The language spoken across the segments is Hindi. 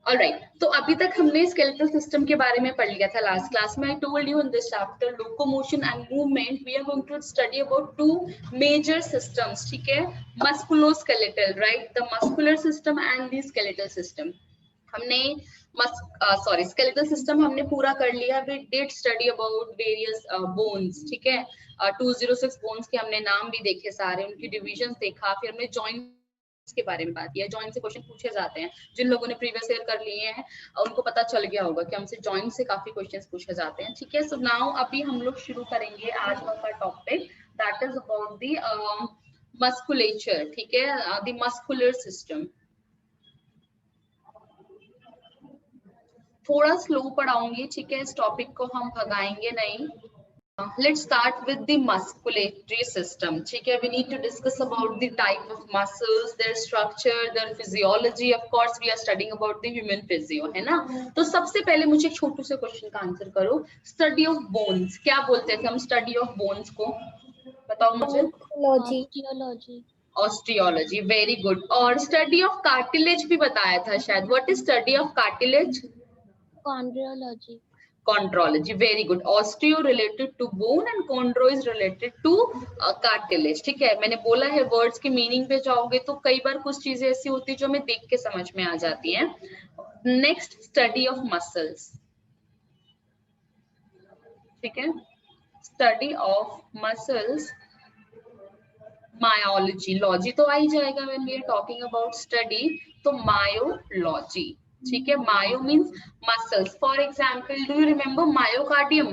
ऑलराइट, तो अभी तक हमने स्केलेटल सिस्टम के बारे में पढ़ लिया था लास्ट क्लास में. I told you in this chapter locomotion and movement we are going to study about two major systems. ठीक है, musculoskeletal, right, the muscular system and the skeletal system. हमने स्केलेटल सिस्टम हमने पूरा कर लिया. We did study about various bones. ठीक है, 206 बोन्स के हमने नाम भी देखे सारे, उनकी डिविजन्स देखा, फिर हमने जॉइंट के बारे में बात किया. जॉइंट से क्वेश्चन पूछे जाते हैं. जिन लोगों ने प्रीवियस ईयर कर लिए हैं उनको पता चल गया होगा कि हमसे जॉइंट से काफी क्वेश्चंस पूछे जाते हैं. ठीक है, सो नाउ अभी हम लोग शुरू करेंगे आज का topic, that is about the musculature. ठीक है, द मस्कुलर सिस्टम. थोड़ा स्लो पढ़ाऊंगी. ठीक है, इस टॉपिक को हम भगाएंगे नहीं. Let's start with the musculatory system. ठीक है, we need to discuss about the type of muscles, their structure, their physiology. Of course, we are studying about the human physio, है ना. तो सबसे पहले मुझे एक छोटू से क्वेश्चन का आंसर करो. स्टडी ऑफ बोन्स क्या बोलते थे हम? स्टडी ऑफ बोन्स को बताओ मुझे. Osteology, very good. और स्टडी ऑफ कार्टिलेज भी बताया था शायद. What is study of cartilage? Chondrology. Chondrology, very good. Osteo related to bone and chondro is related to cartilage. ठीक है, मैंने बोला है वर्ड्स की मीनिंग पे जाओगे तो कई बार कुछ चीजें ऐसी होती है जो हमें देख के समझ में आ जाती हैं. Next, study of muscles. ठीक है, study of muscles, myology. Logy तो आ ही जाएगा when we are talking about study, तो मायोलॉजी. ठीक है, myo means muscles. For example, do you remember myocardium?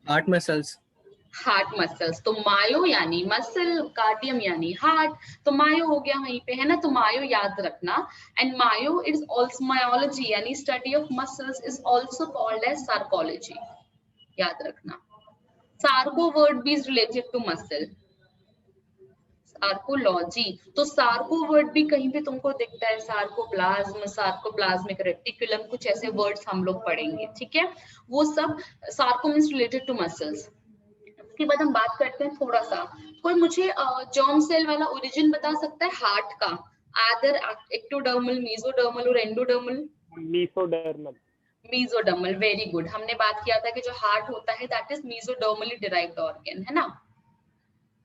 Heart muscles. Heart muscles. तो मायो यानी मसल, कार्डियम यानी हार्ट, तो मायो हो गया वहीं पे, है ना. तो मायो याद रखना. And myo is also myology यानी study of muscles is also called as sarcology. याद रखना. सार्को वर्ड भी is related to muscle. Sarcology. तो सार्को वर्ड भी कहीं भी तुमको दिखता है, सार्कोप्लाज्म, सार्कोप्लाज्मिक रेटिकुलम, कुछ ऐसे वर्ड्स हम लोग पढ़ेंगे. ठीक है, वो सब sarco means related to muscles. उसके बाद हम बात करते हैं थोड़ा सा. कोई मुझे जर्म सेल वाला ओरिजिन बता सकता है हार्ट का? आदर एक्टोडर्मल, मेसोडर्मल और endodermal? Mesodermal. Mesodermal, very good. हमने बात किया था कि जो हार्ट होता है दैट इज मेसोडर्मली डिराइव्ड ऑर्गन, है ना.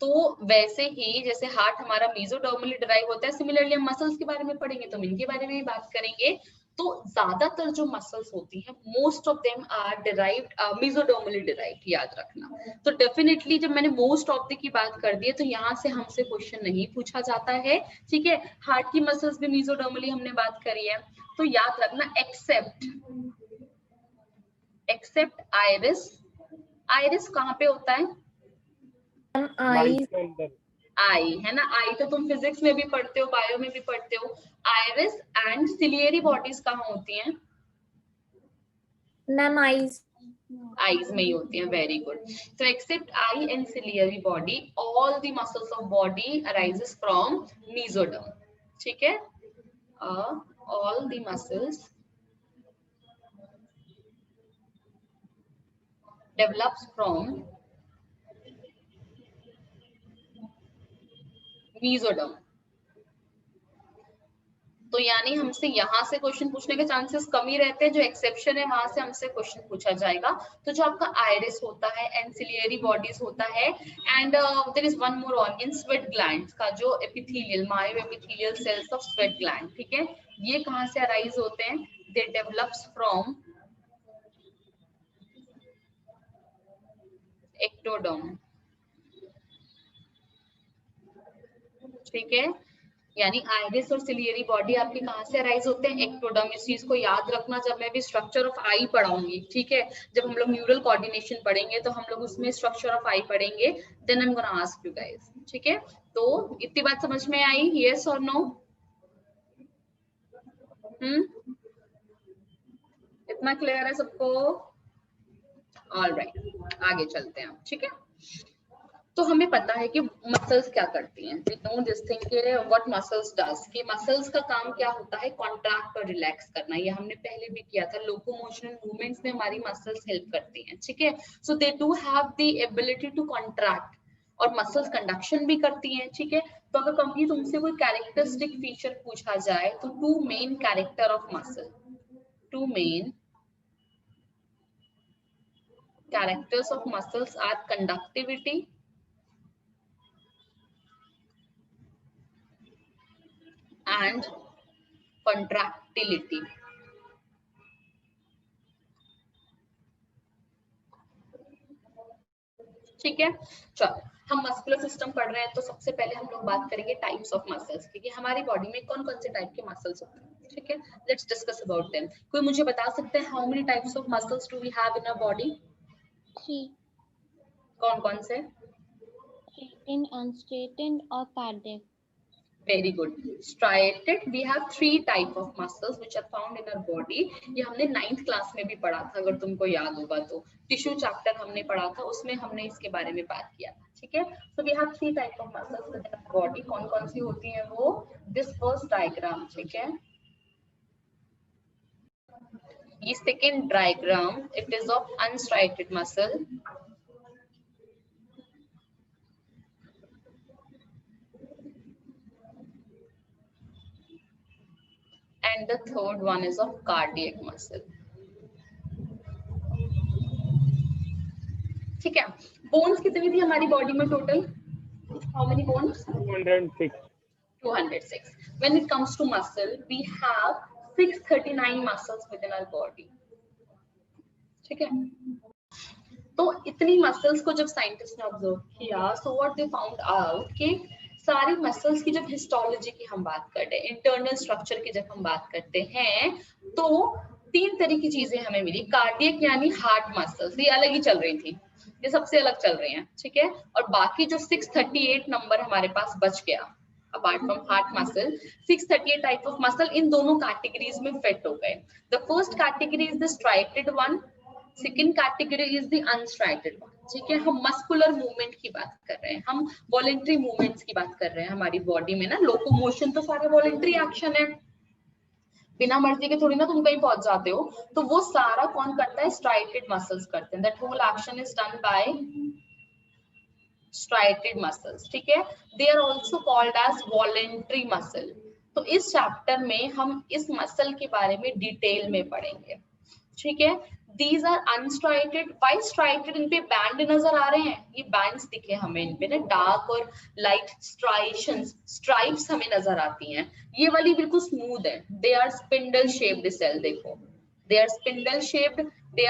तो वैसे ही जैसे हार्ट हमारा मेसोडर्मली डिराइव होता है, सिमिलरली हम मसल्स के बारे में पढ़ेंगे तो हम इनके बारे में भी बात करेंगे. तो ज्यादातर जो मसल्स होती हैं most of them are derived mesodermally derived. याद रखना. तो डेफिनेटली जब मैंने मोस्ट ऑफ द की बात कर दी है तो यहाँ से हमसे क्वेश्चन नहीं पूछा जाता है. ठीक है, हार्ट की मसल्स भी मेसोडर्मली हमने बात करी है. तो याद रखना एक्सेप्ट आइरिस. आइरिस कहाँ पे होता है? आई, है ना. आई तो तुम फिजिक्स में भी पढ़ते हो, बायो में भी पढ़ते हो. आइरिस एंड सिलियरी बॉडीज कहाँ होती हैं? मैम आईज में ही होती हैं. Very good. तो except eye and ciliary body, all the muscles of body arises from mesoderm. ठीक है, all the muscles develops from mesoderm. तो यानी हमसे यहाँ से क्वेश्चन पूछने के चांसेस कम ही रहते हैं. जो एक्सेप्शन है वहां से हमसे क्वेश्चन पूछा जाएगा. तो जो आपका आइरिस होता है, एंसिलियरी बॉडीज होता है, and there is one more organ, sweat glands का जो epithelial, myo epithelial cells of sweat gland. ठीक है, ये कहाँ से अराइज होते हैं? They develops from ectoderm. ठीक है, यानी आइरिस और सिलियरी बॉडी आपके कहाँ से अराइज होते हैं? एक्टोडर्म. इस चीज को याद रखना. जब मैं भी स्ट्रक्चर ऑफ आई पढ़ाऊंगी, ठीक है, जब हम लोग न्यूरल कोऑर्डिनेशन पढ़ेंगे तो हम लोग उसमें स्ट्रक्चर ऑफ आई पढ़ेंगे. Then I am gonna ask you guys. ठीक है, तो इतनी बात समझ में आई? यस और नो? इतना क्लियर है सबको? ऑलराइट, आगे चलते हैं. ठीक है, तो हमें पता है कि मसल्स क्या करती हैं. वी नो दिस थिंग के व्हाट मसल्स डज, कि मसल्स का काम क्या होता है? कॉन्ट्रैक्ट और रिलैक्स करना. ये हमने पहले भी किया था. लोकोमोशन मूवमेंट्स में हमारी मसल्स हेल्प करती हैं. ठीक है, so they do have the ability to contract और मसल्स कंडक्शन भी करती हैं, ठीक है। तो अगर कभी तुमसे कोई कैरेक्टरिस्टिक फीचर पूछा जाए तो two main character of muscle, two main characters of muscles are conductivity and contractility. ठीक है, चलो हम मस्कुलर सिस्टम पढ़ रहे हैं तो सबसे पहले हम लोग बात करेंगे टाइप्स ऑफ मसल्स की, कि हमारी बॉडी में कौन कौन से टाइप के मसल्स होते हैं, ठीक है। Let's discuss about them. कोई मुझे बता सकते हैं how many types of muscles do we have in our body? 3. कौन कौन से? Straightened, unstraightened or cardiac. Very good. Striated, we have 3 type of muscles which are found in our body. ये हमने 9th क्लास में भी पढ़ा था, अगर तुमको याद होगा तो टिश्यू चैप्टर हमने पढ़ा था, उसमें हमने इसके बारे में बात किया था, ठीक है। So we have 3 type of muscles in our body. कौन कौन सी होती हैं वो? This first diagram, ठीक है। ये second diagram, it is of unstriated muscle. And the third one is of cardiac muscle. ठीक है। बोन्स कितनी थी हमारी बॉडी में total? How many bones? 206. 206. When it comes to muscle, we have 639 muscles within our body. ठीक है। तो इतनी मसल्स को जब साइंटिस्ट ने ऑब्जर्व किया, so what they found out कि सारी मसल्स की जब हिस्टोलॉजी की हम बात करते हैं, इंटरनल स्ट्रक्चर की जब हम बात करते हैं, तो 3 तरह की चीजें हमें मिली। कार्डियक यानी हार्ट मसल्स, ये अलग ही चल रही थी, ये सबसे अलग चल रही हैं, ठीक है। और बाकी जो 638 नंबर हमारे पास बच गया, apart from heart muscle, 638 type of muscle इन दोनों कैटेगरीज में फिट हो गए। The first category is the striated one, second category is the unstriated one, ठीक है। हम मस्कुलर मूवमेंट की बात कर रहे हैं, हम वॉलेंट्री मूवमेंट्स की बात कर रहे हैं। हमारी बॉडी में ना लोकोमोशन तो सारा वॉलेंट्री एक्शन है, बिना मर्जी के थोड़ी ना तुम कहीं पहुंच जाते हो, तो वो सारा कौन करता है? स्ट्राइटेड मसल्स करते हैं। That whole action is done by striated muscles, ठीक है। They are also called as voluntary muscle. तो इस चैप्टर में हम इस मसल के बारे में डिटेल में पढ़ेंगे, ठीक है। These are unstriated. Why striated? इन पे बैंड नजर आ रहे हैं, ये बैंड्स दिखे हमें इन पे ना, डार्क और लाइट स्ट्राइशंस, स्ट्राइप्स हमें नजर आती हैं। ये वाली बिल्कुल स्मूथ है। They are spindle shaped cell, देखो, they are spindle shaped. They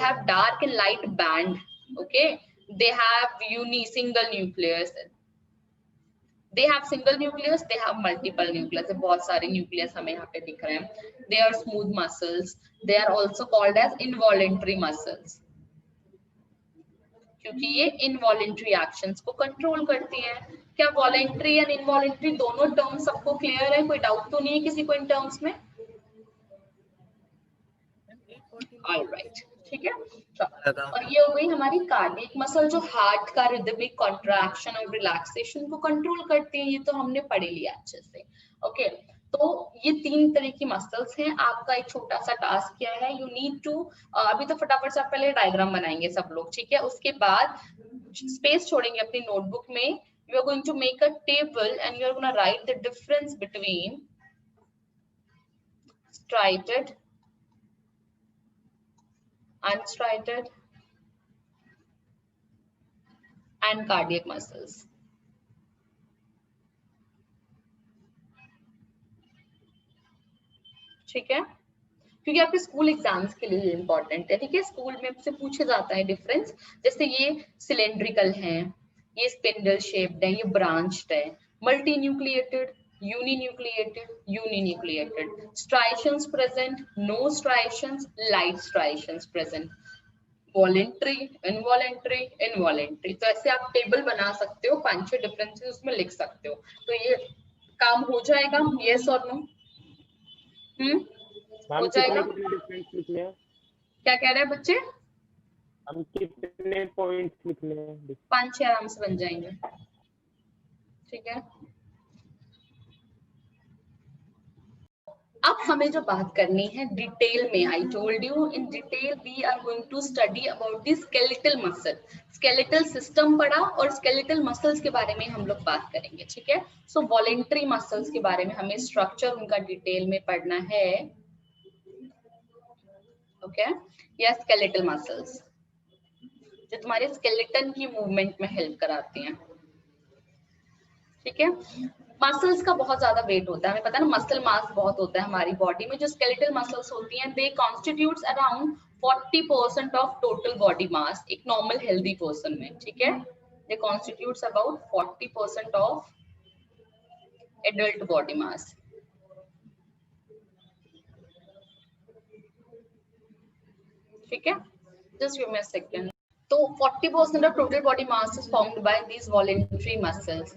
have dark and light band. Okay, they have single nucleus. They have single nucleus, they have multiple nucleus. बहुत सारे nucleus हमें यहाँ पे दिख रहे हैं। They are smooth muscles. They are also called as involuntary muscles, क्योंकि ये involuntary actions को control करती हैं। क्या voluntary and involuntary दोनों terms सबको clear है? कोई doubt तो नहीं है किसी को इन terms में? All right, ठीक है। और ये हो गई हमारी कार्डियक मसल, जो हार्ट का रिदमिक कॉन्ट्रैक्शन और रिलैक्सेशन को कंट्रोल करती है। ये तो हमने पढ़ लिया अच्छे से। ओके, तो ये 3 तरह की मसल्स हैं। आपका एक छोटा सा टास्क क्या है? यू नीड टू, अभी तो फटाफट से आप पहले डायग्राम बनाएंगे सब लोग, ठीक है। उसके बाद स्पेस छोड़ेंगे अपनी नोटबुक में। You are going to make a table and you are gonna write the difference between striated, unstriated and cardiac muscles. ठीक है, क्योंकि आपके स्कूल एग्जाम्स के लिए इंपॉर्टेंट है, ठीक है। स्कूल में से पूछे जाता है डिफरेंस, जैसे ये सिलेंड्रिकल है, ये स्पिंडल शेप्ड है, ये ब्रांच्ड है, multi nucleated, uninucleated, striations present, no striations, light striations present, voluntary, involuntary, involuntary. तो ऐसे आप टेबल बना सकते हो, 5-6 डिफरेंसेस उसमें लिख सकते हो। तो ये काम हो जाएगा, यस और नो? हो जाएगा। डिफरेंस लिखने हैं? क्या कह रहे हैं बच्चे? हम कितने पॉइंट्स लिखने हैं? 5-6 आराम से बन जाएंगे, ठीक है। अब हमें जो बात करनी है डिटेल में, I told you in detail we are going to study about the skeletal muscle. Skeletal system पढ़ा और स्केलेटल मसल्स के बारे में हम लोग बात करेंगे, ठीक है। सो वॉलेंट्री मसल्स के बारे में हमें स्ट्रक्चर उनका डिटेल में पढ़ना है, ओके। या स्केलेटल मसल्स जो तुम्हारे स्केलेटन की मूवमेंट में हेल्प कराती हैं, ठीक है। मसल्स का बहुत ज्यादा वेट होता है, हमें पता है ना, मसल मास बहुत होता है हमारी बॉडी में। जो स्केलेटल मसल्स होती हैं they constitutes around 40% of total body mass एक नॉर्मल हेल्दी पर्सन में, ठीक है। They constitutes about 40% of adult body mass, ठीक है। Just give me a second. तो 40% of total body mass is formed by these voluntary muscles.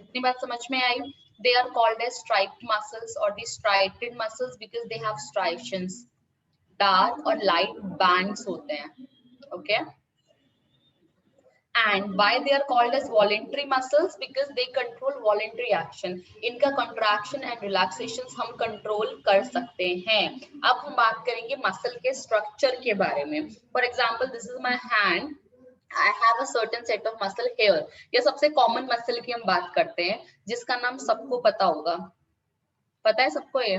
इतनी बात समझ में आई? They are called as striped muscles or the striated muscles because they have striations. Dark और light bands होते हैं, okay? And why they are called as voluntary muscles? Because they control voluntary action. इनका contraction and relaxations हम control कर सकते हैं। अब हम बात करेंगे muscle के structure के बारे में। For example, this is my hand. I have a certain set of muscle here. ये सबसे कॉमन मसल की हम बात करते हैं जिसका नाम सबको पता होगा, पता है सबको ये?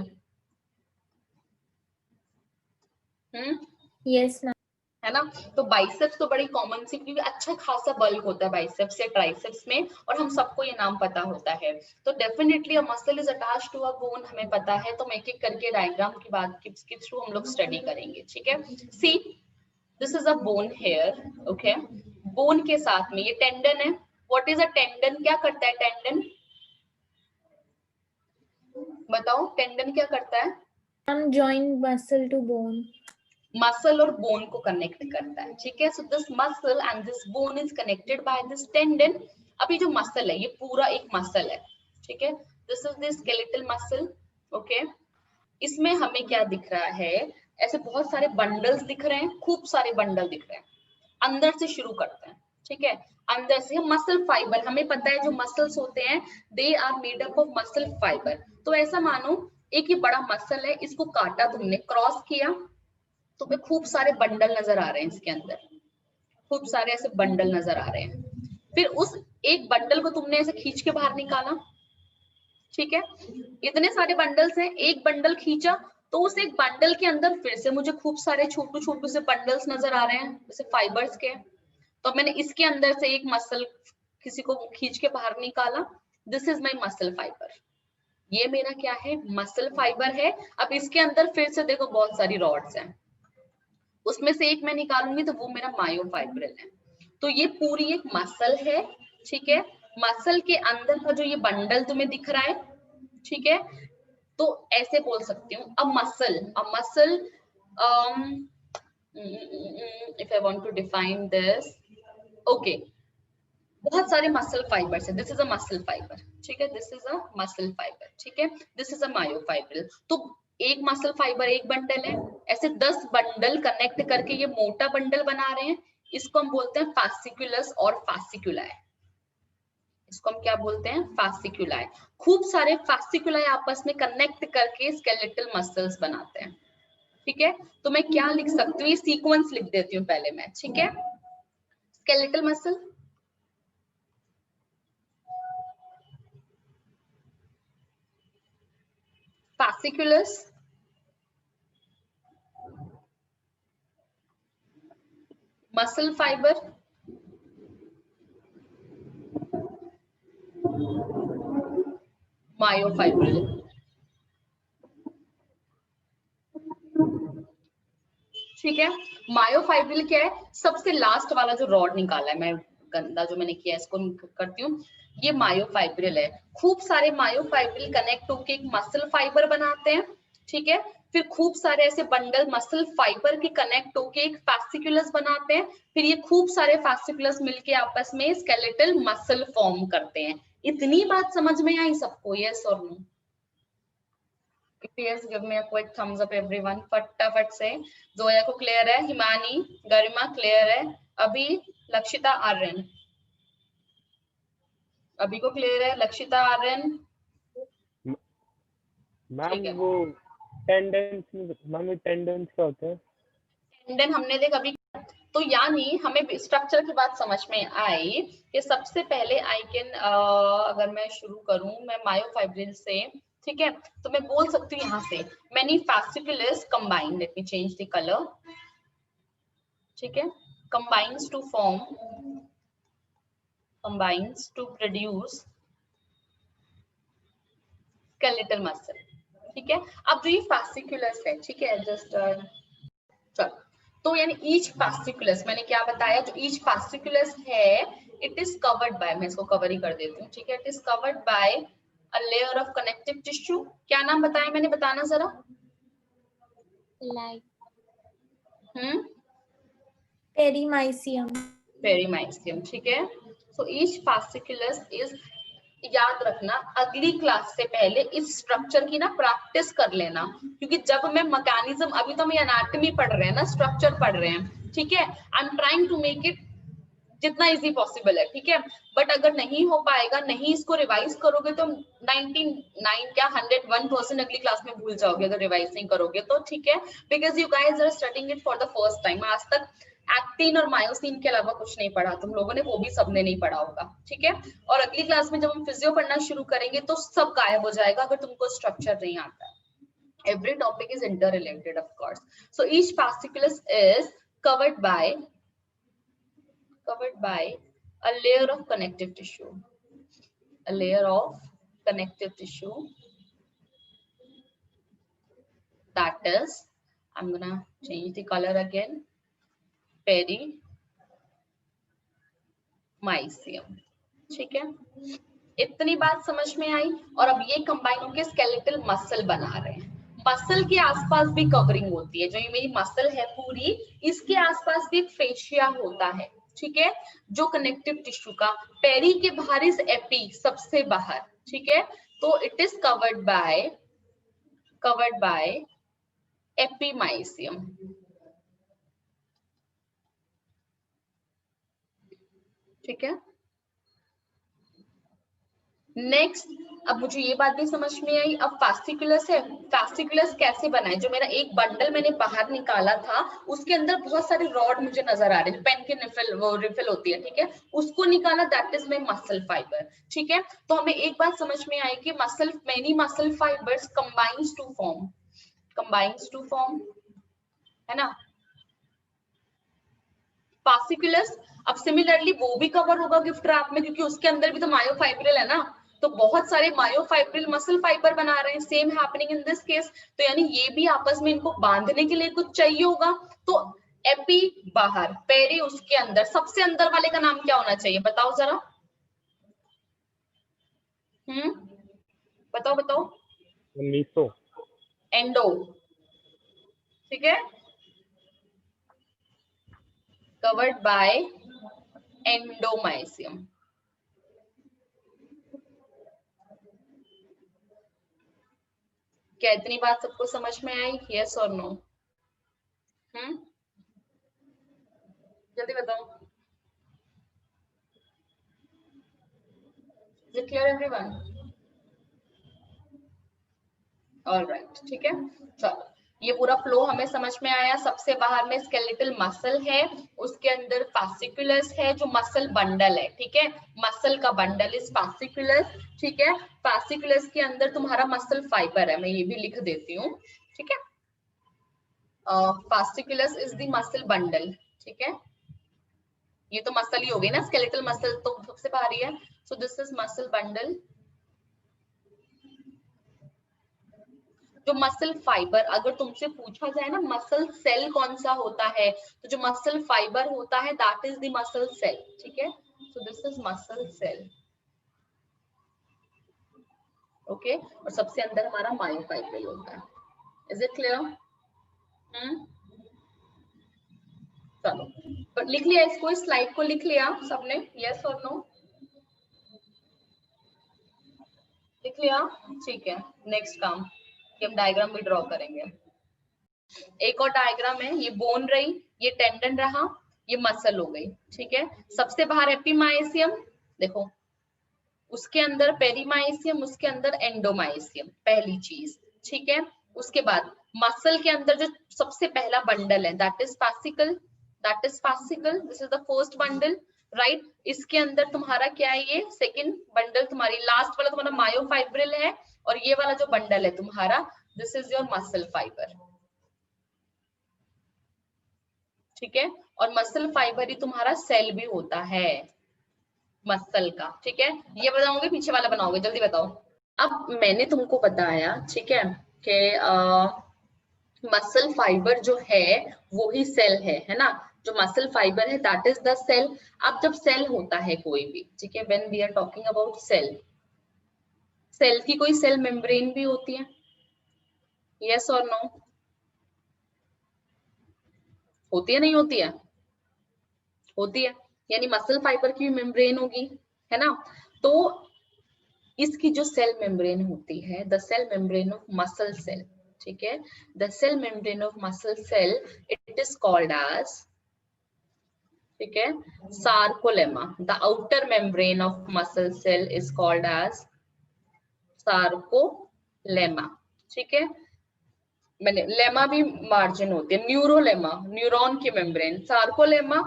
Yes, ma'am. है ना। तो बाइसेप्स तो बड़ी कॉमन सी, क्योंकि अच्छा खासा बल्क होता है बाइसेप्स या ट्राइसेप्स में, और हम सबको ये नाम पता होता है। तो definitely a muscle is attached to a bone, हमें पता है। तो एक एक करके डायग्राम की बात के थ्रू हम लोग स्टडी करेंगे, ठीक है। See this is a bone here, okay. Bone के साथ में ये टेंडन है। What is a tendon? क्या करता है टेंडन? बताओ टेंडन क्या करता है? Join muscle to bone. Muscle और बोन को कनेक्ट करता है, ठीक है। So this muscle and this bone is connected by this tendon. अभी जो मसल है ये पूरा एक मसल है, ठीक है। This is the skeletal muscle, okay. इसमें हमें क्या दिख रहा है? ऐसे बहुत सारे बंडल्स दिख रहे हैं, खूब सारे बंडल दिख रहे हैं। अंदर से शुरू करते हैं, ठीक है। अंदर से मसल फाइबर, हमें पता है जो मसल्स होते हैं they are made up of muscle fiber. तो ऐसा मानो एक ये बड़ा मसल है, इसको काटा तुमने, क्रॉस किया, तुम्हें खूब सारे बंडल नजर आ रहे हैं इसके अंदर, खूब सारे ऐसे बंडल नजर आ रहे हैं। फिर उस एक बंडल को तुमने ऐसे खींच के बाहर निकाला, ठीक है। इतने सारे बंडल्स हैं, एक बंडल खींचा तो उस एक बंडल के अंदर फिर से मुझे खूब सारे छोटे छोटे से बंडल्स नजर आ रहे हैं जैसे फाइबर्स के। तो मैंने इसके अंदर से एक मसल किसी को खींच के बाहर निकाला, this is my muscle fibre. ये मेरा क्या है? मसल फाइबर है। अब इसके अंदर फिर से देखो बहुत सारी रॉड्स हैं, उसमें से एक मैं निकालूंगी तो वो मेरा मायोफाइब्रिल है। तो ये पूरी एक मसल है, ठीक है। मसल के अंदर का जो ये बंडल तुम्हें दिख रहा है, ठीक है। तो ऐसे बोल सकती हूँ a muscle if I want to define this, okay. बहुत सारे मसल फाइबर्स है, this is a muscle fiber, ठीक है। This is a muscle fiber, ठीक है। This is a myofibril. तो एक मसल फाइबर एक बंडल है, ऐसे 10 बंडल कनेक्ट करके ये मोटा बंडल बना रहे हैं। इसको हम बोलते हैं फासिकुलस और फासिकुलाई। इसको हम क्या बोलते हैं? फासिकुलाई। खूब सारे फासिकुलाई आपस में कनेक्ट करके स्केलेटल मसल्स बनाते हैं, ठीक है। तो मैं क्या लिख सकती हूँ? ये सीक्वेंस लिख देती हूँ पहले मैं, ठीक है। Skeletal muscle, fasciculus, muscle fiber, myofibril, ठीक है। मायोफाइब्रिल क्या है? सबसे लास्ट वाला जो रॉड निकाला है, मैं गंदा जो मैंने किया इसको करती हूँ, ये मायोफाइब्रिल है। खूब सारे मायोफाइब्रिल कनेक्ट होकर एक मसल फाइबर बनाते हैं, ठीक है। फिर खूब सारे ऐसे बंडल मसल फाइबर के कनेक्ट होके एक फासिकुलस बनाते हैं। फिर ये खूब सारे फासिकुलस मिलके आपस में स्केलेटल मसल फॉर्म करते हैं। इतनी बात समझ में आई सबको? यस और no? Yes, give me a quick thumbs up everyone. फटाफट से। जोया को क्लियर है, हिमानी, गरिमा क्लियर है, अभी, लक्षिता, आर्यन, अभी को क्लियर है, लक्षिता, आर्यन, मैम ठीक है। वो टेंडेंस मैम, टेंडेंस क्या होता है? टेंडन हमने देख अभी, तो यानी हमें स्ट्रक्चर की बात समझ में आई कि सबसे पहले आई कैन, अगर मैं शुरू करूं मैं मायोफाइब्रिल से, ठीक है, तो मैं बोल सकती हूँ यहाँ से many fasciculus combine, let me change the colour, ठीक है, combines to produce skeletal muscle, ठीक है। अब जो ये fasciculus है, ठीक है, जस्ट चलो, तो यानी ईच fasciculus, मैंने क्या बताया, जो ईच fasciculus है इट इज कवर्ड बाय, मैं इसको कवर ही कर देती हूँ, ठीक है, it is covered by a layer of connective tissue. क्या नाम बताया मैंने, बताना जरा। Like perimysium, perimysium. ठीक है। सो ईच fasciculus इज, याद रखना अगली क्लास से पहले इस स्ट्रक्चर की ना प्रैक्टिस कर लेना, क्योंकि जब मैं मैकेनिज्म, अभी तो हम एनाटॉमी पढ़ रहे हैं ना, स्ट्रक्चर पढ़ रहे हैं, ठीक है, I am trying to make it जितना इजी पॉसिबल है, ठीक है, बट अगर नहीं हो पाएगा, नहीं इसको रिवाइज करोगे तो 99 क्या 101% अगली क्लास में भूल जाओगे अगर रिवाइज नहीं करोगे तो, ठीक है, because you guys are studying it for the first time. आज तक एक्टिन और मायोसिन के अलावा कुछ नहीं पढ़ा तुम लोगों ने, वो भी सबने नहीं पढ़ा होगा, ठीक है, और अगली क्लास में जब हम फिजियो पढ़ना शुरू करेंगे तो सब गायब हो जाएगा अगर तुमको स्ट्रक्चर नहीं आता है। Every topic is interrelated, of course. So each fasciculus is covered by a layer of connective tissue, a layer of connective tissue, that is, I'm gonna change the color again, perimysium, ठीक है, इतनी बात समझ में आई। और अब ये कंबाइन होकर स्केलेटल मसल बना रहे हैं, मसल के आसपास भी कवरिंग होती है, जो ये मेरी मसल है पूरी, इसके आसपास भी एक फेशिया होता है, ठीक है, जो कनेक्टिव टिश्यू का, पेरी के बाहर इज एपी, सबसे बाहर, ठीक है, तो it is covered by epimysium, ठीक है। नेक्स्ट, अब मुझे ये बात भी समझ में आई, अब फास्टिकुलस है, फास्टिकुलस कैसे बनाए, जो मेरा एक बंडल मैंने बाहर निकाला था उसके अंदर बहुत सारे रॉड मुझे नजर आ रहे हैं, पेन के रिफिल, वो रिफिल होती है, ठीक है, उसको निकाला, that is my muscle fiber, ठीक है। तो हमें एक बात समझ में आई कि many muscle fibers combines to form, है ना, फास्टिकुलस। अब सिमिलरली वो भी कवर होगा गिफ्ट रैप में, क्योंकि उसके अंदर भी तो मायोफाइब्रिल है ना, तो बहुत सारे मायोफाइब्रिल मसल फाइबर बना रहे हैं, same happening in this case, तो यानी ये भी आपस में इनको बांधने के लिए कुछ चाहिए होगा, तो एपी बाहर, पेरी उसके अंदर, सबसे अंदर वाले का नाम क्या होना चाहिए, बताओ जरा, बताओ। मीसो। एंडो, ठीक है, कवर्ड बाय एंडोमाइसियम। क्या इतनी बात सबको समझ में आई, यस और नो? जल्दी बताओ, is it clear everyone? Alright, ठीक है, चलो, ये पूरा फ्लो हमें समझ में आया। सबसे बाहर में स्केलेटल मसल है, उसके अंदर फास्टिकुलस है जो मसल बंडल है, ठीक है, मसल का बंडल इज फास्टिकुलस, ठीक है, फास्टिकुलस के अंदर तुम्हारा मसल फाइबर है, मैं ये भी लिख देती हूँ, ठीक है, फास्टिकुलस इज द मसल बंडल, ठीक है, ये तो मसल ही हो गई ना, स्केलेटल मसल तो सबसे बाहर ही है, so this is muscle bundle. जो मसल फाइबर, अगर तुमसे पूछा जाए ना मसल सेल कौन सा होता है, तो जो मसल फाइबर होता है that is the muscle cell, ठीक है, so this is muscle cell, okay, और सबसे अंदर हमारा मायोफाइब्रिल होता है, इज इट क्लियर? चलो, तो लिख लिया इसको, इस स्लाइड को लिख लिया सबने, यस और नो? लिख लिया, ठीक है, नेक्स्ट काम कि हम डायग्राम भी ड्रॉ करेंगे। एक और डायग्राम है, ये बोन रही, ये टेंडन रहा, ये मसल हो गई, ठीक है, सबसे बाहर एपीमाइसियम, देखो उसके अंदर पेरीमाइसियम, उसके अंदर एंडोमाइसियम, पहली चीज, ठीक है, उसके बाद मसल के अंदर जो सबसे पहला बंडल है that is fascicle, this is the first bundle, right. इसके अंदर तुम्हारा क्या है, ये सेकंड बंडल तुम्हारी, लास्ट वाला तुम्हारा मायोफाइब्रिल है, और ये वाला जो बंडल है तुम्हारा this is your muscle fiber, ठीक है। और मसल फाइबर ही तुम्हारा सेल भी होता है मसल का, ठीक है। ये बताओगे पीछे वाला बनाओगे, जल्दी बताओ। अब मैंने तुमको बताया, ठीक है, कि मसल फाइबर जो है वो ही सेल है ना। जो मसल फाइबर है दैट इज द सेल। अब जब सेल होता है कोई भी, ठीक है, when we are talking about cell, cell की कोई सेल मेम्ब्रेन भी होती है, यस और नो? होती है नहीं होती है? होती है, यानी मसल फाइबर की भी मेम्ब्रेन होगी, है ना। तो इसकी जो सेल मेम्ब्रेन होती है, the cell membrane of muscle cell, ठीक है, the cell membrane of muscle cell, it is called as, ठीक है, sarcolemma. The outer membrane of muscle cell is called as sarcolemma, ठीक है। मैंने लेमा भी मार्जिन होती है, न्यूरोलेमा न्यूरॉन की मेम्ब्रेन, सार्कोलेमा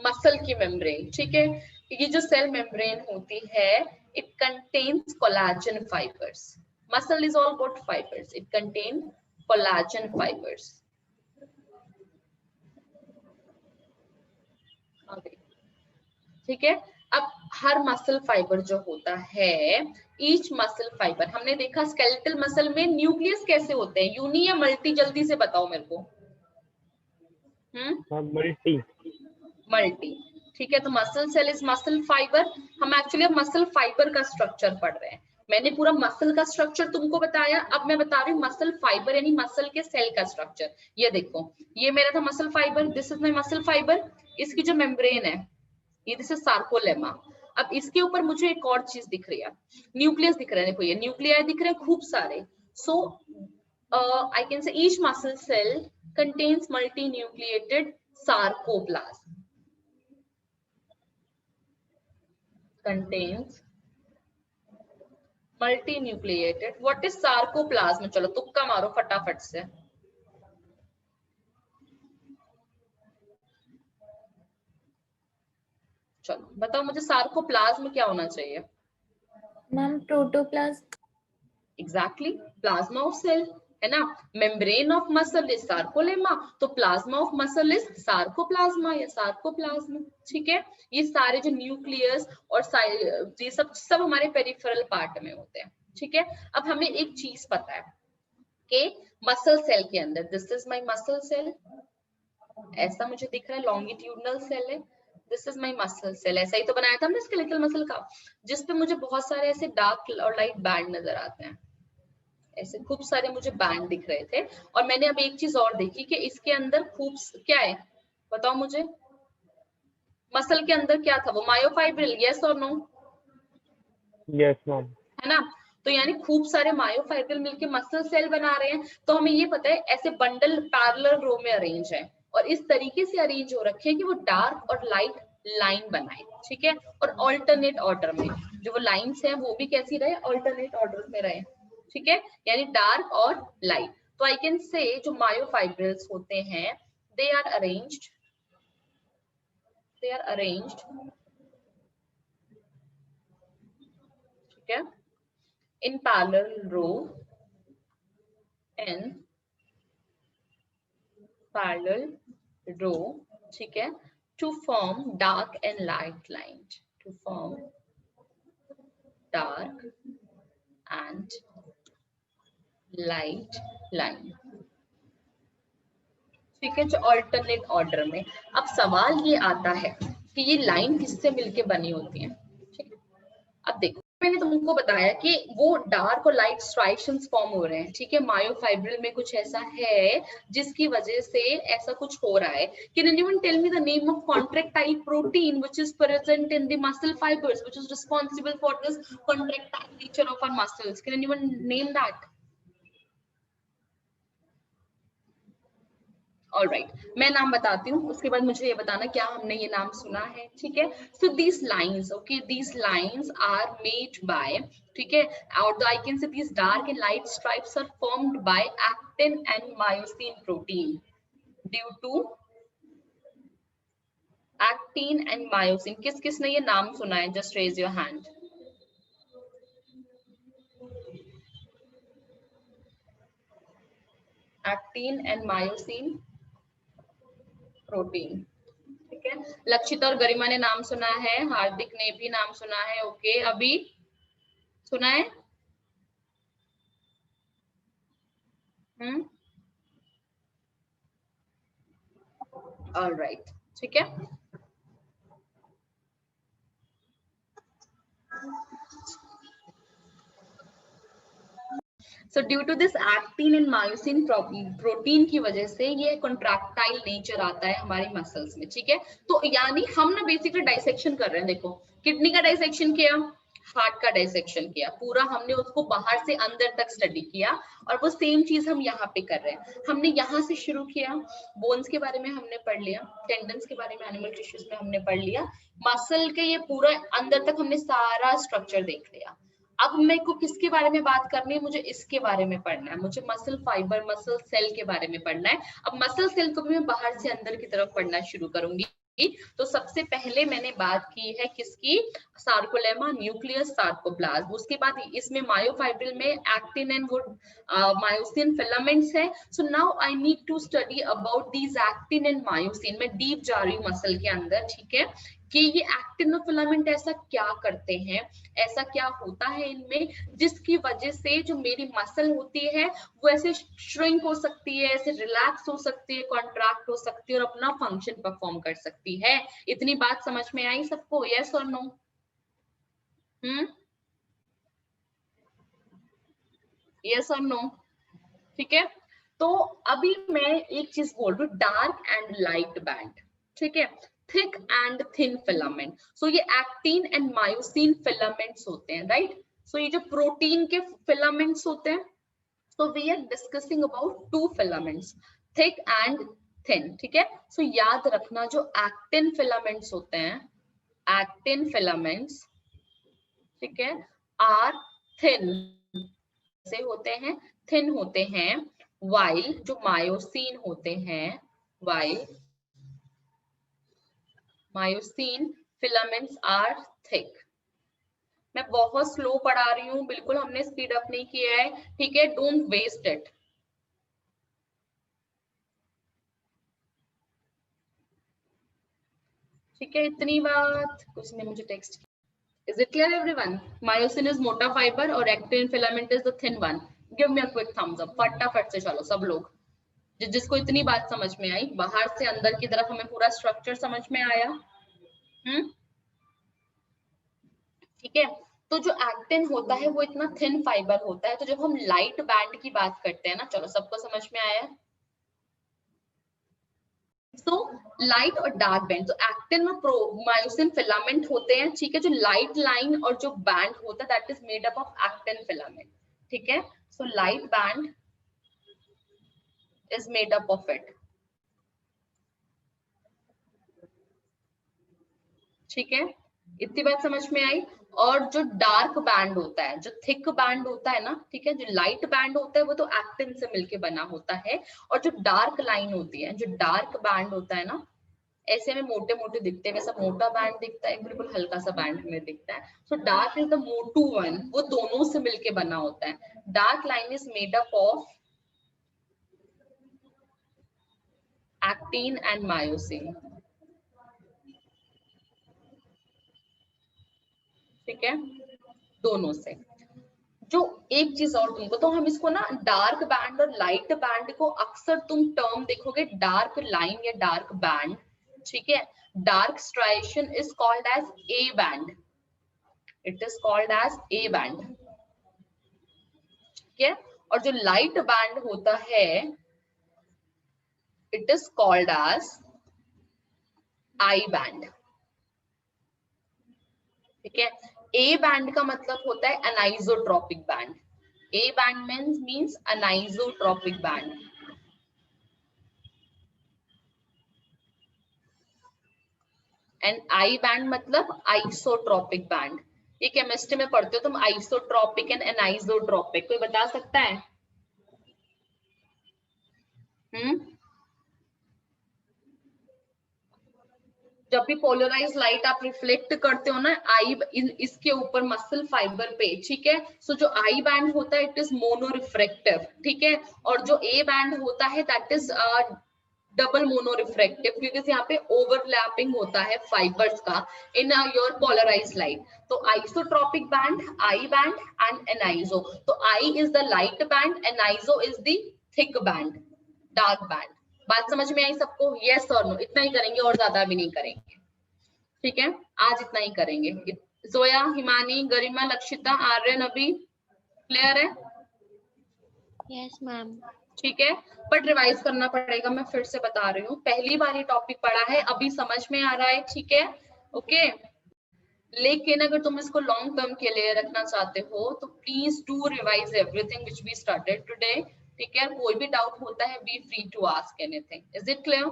मसल की मेम्ब्रेन, ठीक है। ये जो सेल मेम्ब्रेन होती है it contains collagen fibers, muscle is all about fibers, it contain collagen fibres, ठीक है। अब हर मसल फाइबर जो होता है, ईच मसल फाइबर, हमने देखा स्केलेटल मसल में न्यूक्लियस कैसे होते हैं, यूनी या मल्टी, जल्दी से बताओ मेरे को। मल्टी। मल्टी, ठीक है। तो muscle cell is muscle fiber. हम एक्चुअली अब मसल फाइबर का स्ट्रक्चर पढ़ रहे हैं। मैंने पूरा मसल का स्ट्रक्चर तुमको बताया, अब मैं बता रही हूँ मसल फाइबर यानी मसल के सेल का स्ट्रक्चर। ये देखो, ये मेरा था muscle fibre, this is my muscle fibre. इसकी जो मेम्ब्रेन है ये दिस इज सार्कोलेमा। अब इसके ऊपर मुझे एक और चीज दिख रही है, न्यूक्लियस दिख रहा है, देखो ये न्यूक्लियाई दिख रहे हैं खूब सारे। So I can say each muscle cell contains multi nucleated sarcoplasm, contains multinucleated, what is sarcoplasm? चलो तुक्का मारो फटाफट से। चलो बताओ मुझे, सार्कोप्लाज्म क्या होना चाहिए? Ma'am protoplasm. Exactly, plasma of cell, है ना। Membrane of muscle is sarcolemma, तो plasma of muscle is sarcoplasma या सार्कोप्लाज्म, ठीक है। ये सारे जो न्यूक्लियस और ये सब हमारे पेरिफेरल पार्ट में होते हैं, ठीक है। अब हमें एक चीज पता है कि मसल सेल के अंदर, this is my muscle cell, ऐसा मुझे दिख रहा है, लॉन्गिट्यूडनल सेल है, this is my muscle cell, ऐसा ही तो बनाया था हमने स्केलेटल मसल का, जिसपे मुझे बहुत सारे ऐसे डार्क और लाइट बैंड नजर आते हैं, ऐसे खूब सारे मुझे बैंड दिख रहे थे। और मैंने अब एक चीज और देखी कि इसके अंदर खूब क्या है, बताओ मुझे, मसल के अंदर क्या था, वो मायोफाइब्रिल, यस और नो? Yes ma'am. है ना। तो यानी खूब सारे मायोफाइब्रिल मिलके मसल सेल बना रहे हैं। तो हमें ये पता है ऐसे बंडल पैरेलल रो में अरेंज है, और इस तरीके से अरेंज हो रखे हैं कि वो डार्क और लाइट लाइन बनाए, ठीक है। और ऑल्टरनेट ऑर्डर में, जो वो लाइंस हैं वो भी कैसी रहे, ऑल्टरनेट ऑर्डर में रहे, ठीक है, यानी डार्क और लाइट। तो आई कैन से जो मायोफाइब्रिल्स होते हैं दे आर अरेंज्ड ठीक है, in parallel row and parallel row, ठीक है, to form dark and light line, to form dark and light line, ठीक है, जो अल्टरनेट ऑर्डर में। अब सवाल ये आता है कि ये लाइन किससे मिलके बनी होती है, ठीक है। अब देखो मैंने तुमको बताया कि वो डार्क और लाइट स्ट्राइशंस फॉर्म हो रहे हैं, ठीक है, मायोफाइब्रिल में कुछ ऐसा है जिसकी वजह से ऐसा कुछ हो रहा है। Can anyone tell me the name of contractile protein which is present in the muscle fibres which is responsible for this contractile nature of our muscles? Can anyone name that? Alright, मैं नाम बताती हूँ, उसके बाद मुझे ये बताना क्या हमने ये नाम सुना है, ठीक है। So these lines, okay, these lines are made by, ठीक है, और I can say these dark and light stripes are formed by actin and myosin protein due to actin and myosin. किस किसने ये नाम सुना है? Just raise your hand. Actin and myosin protein, ठीक है। लक्षित और गरिमा ने नाम सुना है, हार्दिक ने भी नाम सुना है, ओके। अभी सुना है? ऑलराइट, ठीक है। So due to this actin and myosin protein की वजह से ये कॉन्ट्रैक्टाइल नेचर आता है हमारे मसल्स में, ठीक है। तो यानी हम ना बेसिकली डाइसेक्शन कर रहे हैं, देखो किडनी का डाइसेक्शन किया, हार्ट का डाइसेक्शन किया, पूरा हमने उसको बाहर से अंदर तक स्टडी किया, और वो सेम चीज हम यहाँ पे कर रहे हैं। हमने यहाँ से शुरू किया, बोन्स के बारे में हमने पढ़ लिया, टेंडन्स के बारे में, एनिमल टिश्यूज में हमने पढ़ लिया, मसल के ये पूरा अंदर तक हमने सारा स्ट्रक्चर देख लिया। अब मेरे को किसके बारे में बात करनी है? मुझे इसके बारे में पढ़ना है, मुझे मसल फाइबर, मसल सेल के बारे में पढ़ना है। अब मसल सेल को भी मैं बाहर से अंदर की तरफ पढ़ना शुरू करूंगी। तो सबसे पहले मैंने बात की है किसकी? Sarcolemma, nucleus, sarcoplasm. उसके बाद इसमें मायोफाइब्रिल में एक्टिन एंड वो मायोसिन फिलामेंट्स है। So now I need to study about these actin and myosin. मैं डीप जा रही हूँ मसल के अंदर, ठीक है, कि ये एक्टिन और फिलामेंट ऐसा क्या करते हैं, ऐसा क्या होता है इनमें जिसकी वजह से जो मेरी मसल होती है वो ऐसे श्रिंक हो सकती है, ऐसे रिलैक्स हो सकती है, कॉन्ट्रैक्ट हो सकती है और अपना फंक्शन परफॉर्म कर सकती है। इतनी बात समझ में आई सबको? यस और नो? यस और नो? ठीक है। तो अभी मैं एक चीज बोल रही हूँ, डार्क एंड लाइट बैंड, ठीक है, थिक एंड थिन फिलामेंट। सो ये एक्टिन एंड मायोसिन फिलामेंट्स होते हैं, राइट। सो ये जो प्रोटीन के फिलामेंट्स होते हैं, so we are discussing about two filaments, thick and thin, ठीक है। so याद रखना जो एक्टिन फिलामेंट्स होते हैं, एक्टिन फिलामेंट्स, ठीक है, आर थिन से होते हैं, थिन होते हैं, वाइल जो मायोसिन होते हैं, while myosin filaments are thick. मैं बहुत स्लो पढ़ा रही हूँ, बिल्कुल हमने स्पीड अप नहीं किया है, ठीक है, डोंट वेस्ट इट। ठीक है, इतनी बात। कुछ ने मुझे text, is it clear everyone? Myosin is मोटा फाइबर और actin filament is the thin one. Give me a quick thumbs up. फटाफट से चलो सब लोग, जिसको इतनी बात समझ में आई, बाहर से अंदर की तरफ हमें पूरा स्ट्रक्चर समझ में आया। ठीक है। तो जो एक्टिन होता है वो इतना थिन फाइबर होता है, तो जब हम लाइट बैंड की बात करते हैं ना, चलो सबको समझ में आया? तो लाइट और डार्क बैंड, तो एक्टिन और मायोसिन फिलामेंट होते हैं, ठीक है। जो लाइट लाइन और जो बैंड होता है that is made up of actin filament, ठीक है। So light band is made up of it, ठीक है, इतनी बात समझ में आई। और जो डार्क बैंड होता है, जो थिक बैंड होता है ना, ठीक है, जो लाइट बैंड होता है वो तो एक्टिन से मिलके बना होता है, और जो डार्क लाइन होती है, जो डार्क बैंड होता है ना, ऐसे में मोटे मोटे दिखते हैं, वैसा मोटा बैंड दिखता है, बिल्कुल हल्का सा बैंड में दिखता है। So dark is the Motu one, वो दोनों से मिलके बना होता है। Dark line is made up of actin and myosin, ठीक है, दोनों से। जो एक चीज और तुमको, तो हम इसको ना डार्क बैंड और लाइट बैंड को अक्सर तुम टर्म देखोगे डार्क लाइन या डार्क बैंड, ठीक है। Dark striation is called as A band, it is called as A band, ठीक है। और जो लाइट बैंड होता है it is called as I band, ठीक है। ए बैंड का मतलब होता है anisotropic band, A band means anisotropic band, and I band मतलब आइसोट्रोपिक बैंड। ये केमिस्ट्री में पढ़ते हो तुम, आइसोट्रोपिक एंड एनाइसोट्रोपिक। कोई बता सकता है? जब भी पोलराइज लाइट आप रिफ्लेक्ट करते हो ना आई इसके ऊपर मसल फाइबर पे, ठीक है। सो जो आई बैंड होता है इट इज मोनो रिफ्रेक्टिव, ठीक है। और जो ए बैंड होता है that is double mono refractive, क्योंकि यहाँ पे ओवरलैपिंग होता है फाइबर्स का इन योर पोलराइज लाइट। तो isotropic band, I band and aniso. तो I is the light band, aniso is the thick band, dark band. बात समझ में आई सबको? यस और नो, इतना ही करेंगे और ज्यादा भी नहीं करेंगे, ठीक है। आज इतना ही करेंगे। जोया, हिमानी, गरिमा, लक्षिता, आर्यन, अभी क्लियर है? Yes ma'am. ठीक है, बट रिवाइज करना पड़ेगा, मैं फिर से बता रही हूँ। पहली बार ये टॉपिक पढ़ा है, अभी समझ में आ रहा है, ठीक है, ओके। लेकिन अगर तुम इसको लॉन्ग टर्म के लिए रखना चाहते हो तो please do revise everything which we started today, ठीक है। कोई भी डाउट होता है be free to ask anything. Is it clear?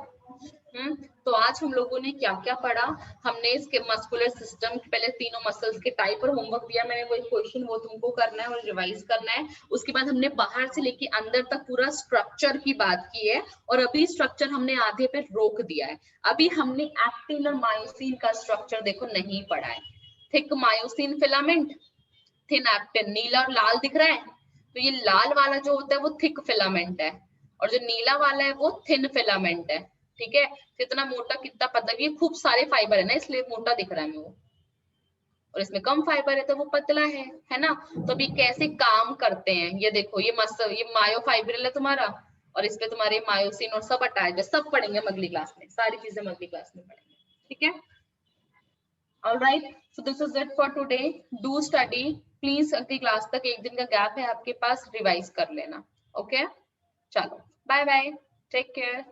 तो आज हम लोगों ने क्या क्या पढ़ा? हमने इसके मस्कुलर सिस्टम के पहले तीनों मसल्स के टाइप और होमवर्क दिया मैंने, वही क्वेश्चन वो तुमको करना है और रिवाइज करना है। उसके बाद हमने बाहर से लेके अंदर तक पूरा स्ट्रक्चर की बात की है, और अभी स्ट्रक्चर हमने आधे पे रोक दिया है। अभी हमने एक्टिन और मायोसिन का स्ट्रक्चर देखो नहीं पढ़ा है। Thick myosin filament, thin actin, नीला और लाल दिख रहा है, तो ये लाल वाला जो होता है वो थिक फिलामेंट है, और जो नीला वाला है वो थिन फिलामेंट है, ठीक है। कितना मोटा कितना पतला, ये खूब सारे फाइबर है ना इसलिए मोटा दिख रहा है वो, और इसमें कम फाइबर है तो वो पतला है ना। तो अभी कैसे काम करते हैं ये देखो, ये मसल, ये मायोफाइब्रिल है तुम्हारा, और इस पे तुम्हारे मायोसिन और सब अटैच है। सब पढ़ेंगे हम अगली क्लास में, सारी चीजें हम अगली क्लास में पढ़ेंगे, ठीक है। Alright, so this is it for today. Do study. Please अगली क्लास तक एक दिन का गैप है आपके पास, रिवाइज कर लेना, ओके। चलो बाय बाय, टेक केयर।